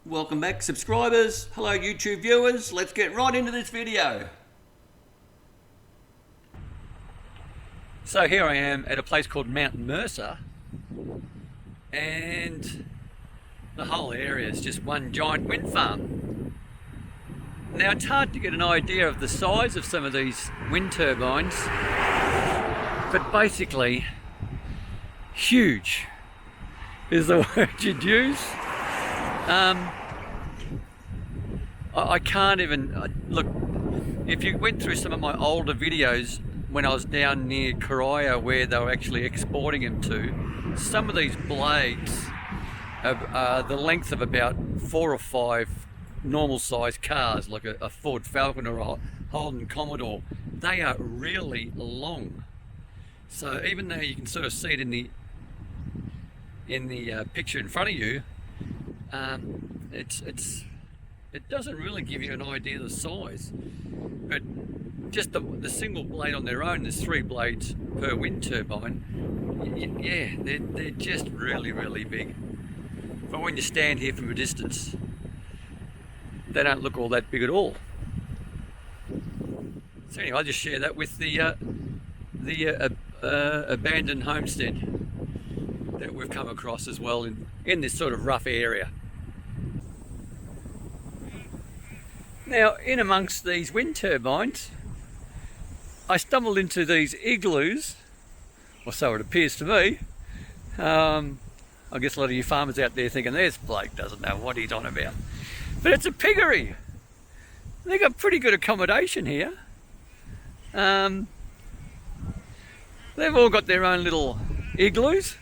Welcome back, subscribers. Hello, YouTube viewers. Let's get right into this video. So here I am at a place called Mount Mercer, and the whole area is just one giant wind farm. Now it's hard to get an idea of the size of some of these wind turbines, but basically huge is the word you'd use. I can't even look. If you went through some of my older videos when I was down near Coria where they were actually exporting them to, some of these blades are the length of about 4 or 5 normal sized cars, like a Ford Falcon or a Holden Commodore. They are really long. So even though you can sort of see it in the picture in front of you, it doesn't really give you an idea of the size. But just the single blade on their own, there's 3 blades per wind turbine. Yeah, they're just really, really big. But when you stand here from a distance, they don't look all that big at all. So anyway, I'll just share that with the abandoned homestead that we've come across as well in this sort of rough area. Now, in amongst these wind turbines, I stumbled into these igloos, or so it appears to me. I guess a lot of you farmers out there thinking, this bloke doesn't know what he's on about. But it's a piggery. They've got pretty good accommodation here. They've all got their own little igloos.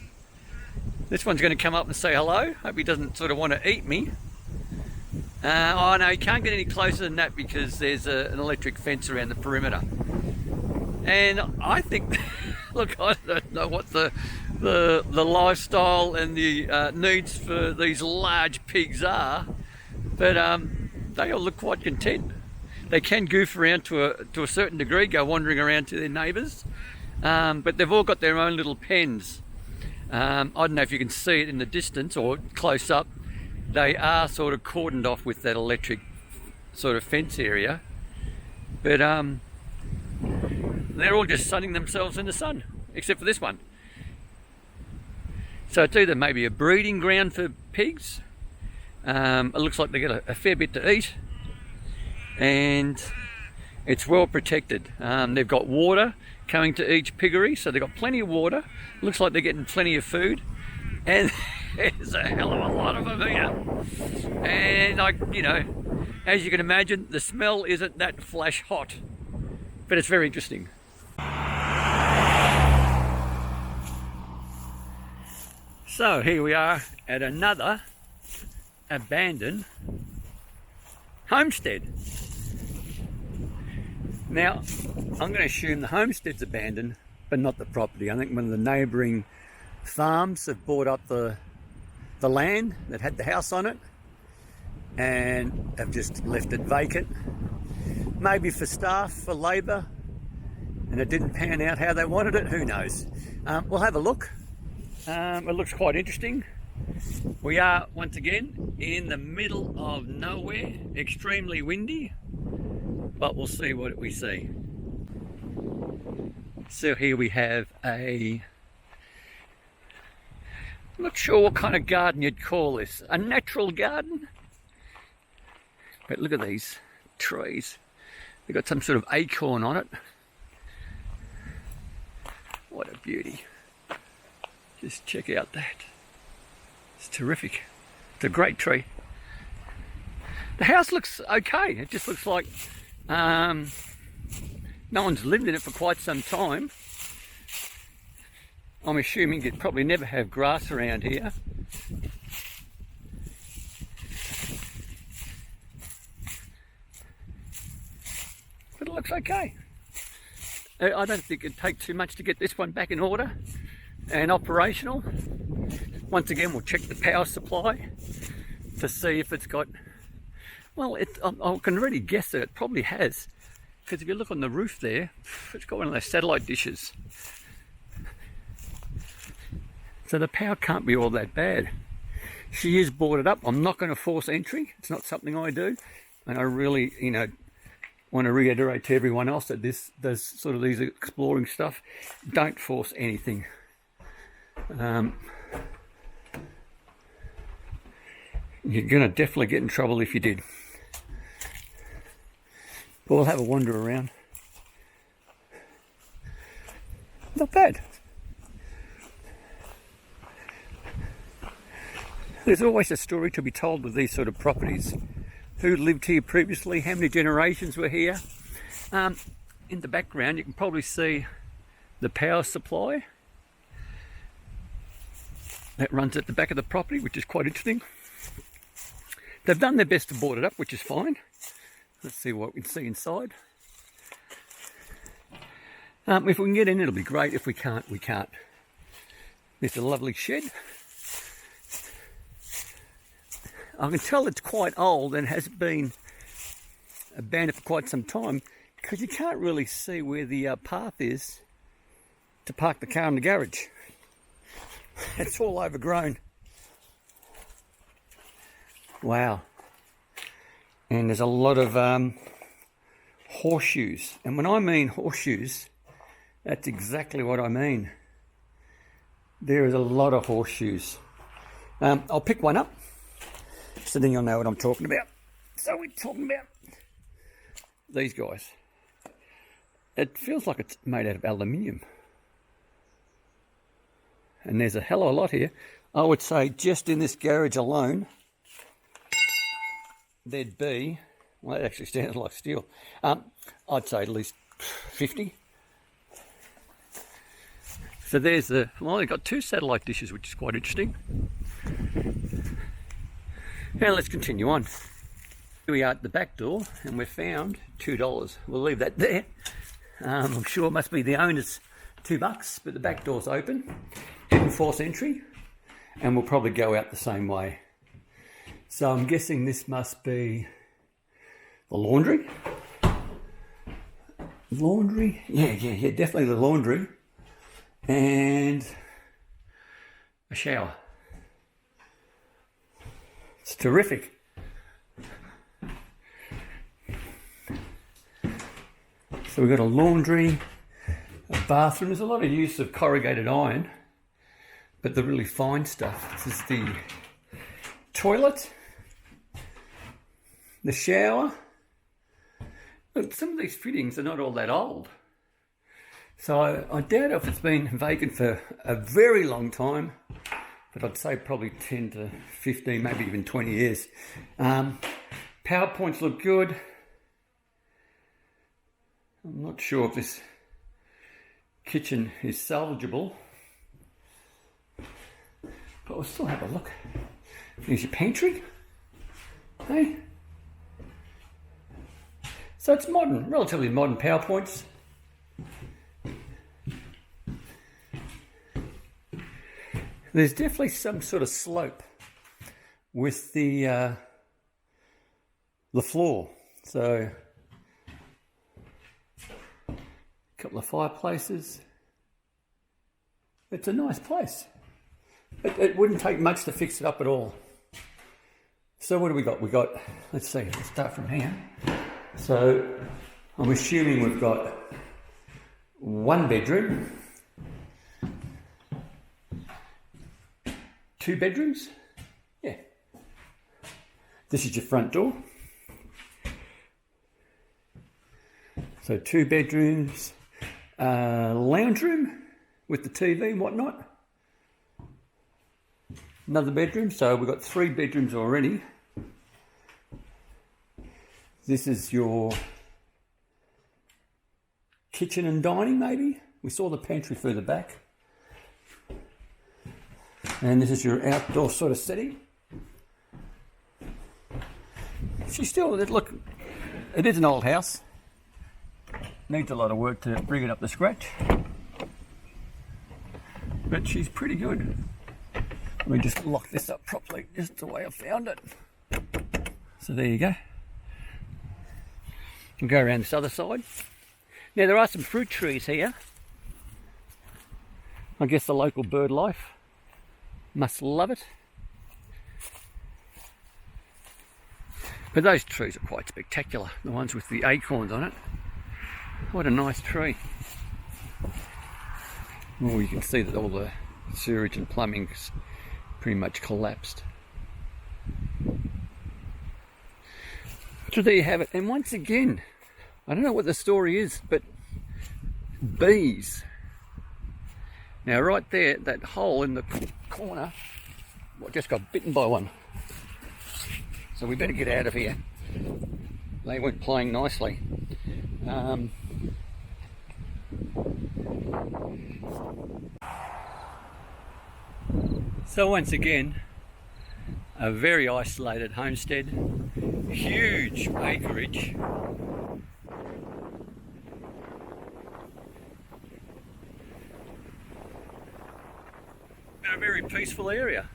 This one's going to come up and say hello. Hope he doesn't sort of want to eat me. Oh no, you can't get any closer than that because there's an electric fence around the perimeter. And I think, look, I don't know what the lifestyle and the needs for these large pigs are, but they all look quite content. They can goof around to a certain degree, go wandering around to their neighbours, but they've all got their own little pens. I don't know if you can see it in the distance or close up. They are sort of cordoned off with that electric sort of fence area, but they're all just sunning themselves in the sun, except for this one. So it's either maybe a breeding ground for pigs. It looks like they get a fair bit to eat, and it's well protected. They've got water coming to each piggery, so they've got plenty of water. Looks like they're getting plenty of food, and there's a hell of a lot of them here. And as you can imagine, the smell isn't that flash hot, but it's very interesting. So here we are at another abandoned homestead. Now, I'm going to assume the homestead's abandoned, but not the property. I think one of the neighbouring farms have bought up the land that had the house on it and have just left it vacant. Maybe for staff, for labour, and it didn't pan out how they wanted it, who knows. We'll have a look. It looks quite interesting. We are once again in the middle of nowhere, extremely windy, but we'll see what we see. So here we have I'm not sure what kind of garden you'd call this. A natural garden? But look at these trees. They've got some sort of acorn on it. What a beauty. Just check out that. It's terrific. It's a great tree. The house looks okay. It just looks like no one's lived in it for quite some time. I'm assuming you'd probably never have grass around here. But it looks okay. I don't think it'd take too much to get this one back in order and operational. Once again, we'll check the power supply to see if it's got, well, I can already guess that it probably has, because if you look on the roof there, it's got one of those satellite dishes. So the power can't be all that bad. She is boarded up. I'm not going to force entry. It's not something I do. And I really, want to reiterate to everyone else that this does sort of these exploring stuff. Don't force anything. You're going to definitely get in trouble if you did. But we'll have a wander around. Not bad. There's always a story to be told with these sort of properties. Who lived here previously, how many generations were here. In the background you can probably see the power supply that runs at the back of the property, which is quite interesting. They've done their best to board it up, which is fine. Let's see what we can see inside. If we can get in, it'll be great. If we can't, we can't. There's a lovely shed. I can tell it's quite old and has been abandoned for quite some time, because you can't really see where the path is to park the car in the garage. It's all overgrown. Wow. And there's a lot of horseshoes. And when I mean horseshoes, that's exactly what I mean. There is a lot of horseshoes. I'll pick one up, so then you'll know what I'm talking about. So we're talking about these guys. It feels like it's made out of aluminium. And there's a hell of a lot here. I would say just in this garage alone, there'd be, well, it actually stands like steel. I'd say at least 50. So there's the, well, they've got 2 satellite dishes, which is quite interesting. Now let's continue on. Here we are at the back door, and we've found $2. We'll leave that there. I'm sure it must be the owner's $2, but the back door's open. Didn't force entry, and we'll probably go out the same way. So I'm guessing this must be the laundry. Laundry? Yeah, definitely the laundry. And a shower. It's terrific. So we've got a laundry, a bathroom. There's a lot of use of corrugated iron, but the really fine stuff. This is the toilet, the shower. Look, some of these fittings are not all that old. So I doubt if it's been vacant for a very long time, but I'd say probably 10 to 15, maybe even 20 years. Power points look good. I'm not sure if this kitchen is salvageable, but we'll still have a look. Here's your pantry. Hey. So it's modern, relatively modern power points. There's definitely some sort of slope with the floor. So a couple of fireplaces. It's a nice place. It wouldn't take much to fix it up at all. So what do we got? We got, let's see, let's start from here. So I'm assuming we've got 1 bedroom, 2 bedrooms. Yeah. This is your front door. So 2 bedrooms, lounge room with the TV and whatnot. Another bedroom, so we've got 3 bedrooms already. This is your kitchen and dining, maybe. We saw the pantry further back. And this is your outdoor sort of setting. She's still, look, it is an old house. Needs a lot of work to bring it up to scratch. But she's pretty good. Let me just lock this up properly, just the way I found it. So there you go. We'll go around this other side. Now there are some fruit trees here. I guess the local bird life must love it. But those trees are quite spectacular, the ones with the acorns on it. What a nice tree. Oh, you can see that all the sewage and plumbing's pretty much collapsed. So there you have it. And once again, I don't know what the story is, but bees. Now right there, that hole in the corner, I just got bitten by one. So we better get out of here. They weren't playing nicely. So once again, a very isolated homestead, huge acreage. And a very peaceful area.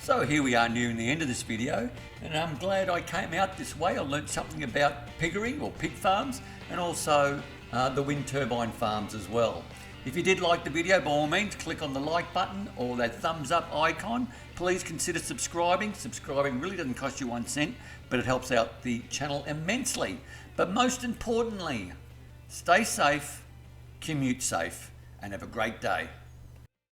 So here we are nearing the end of this video, and I'm glad I came out this way. I learnt something about piggery or pig farms, and also the wind turbine farms as well. If you did like the video, by all means click on the like button or that thumbs up icon. Please consider subscribing. Subscribing really doesn't cost you 1 cent, but it helps out the channel immensely. But most importantly, stay safe, commute safe, and have a great day.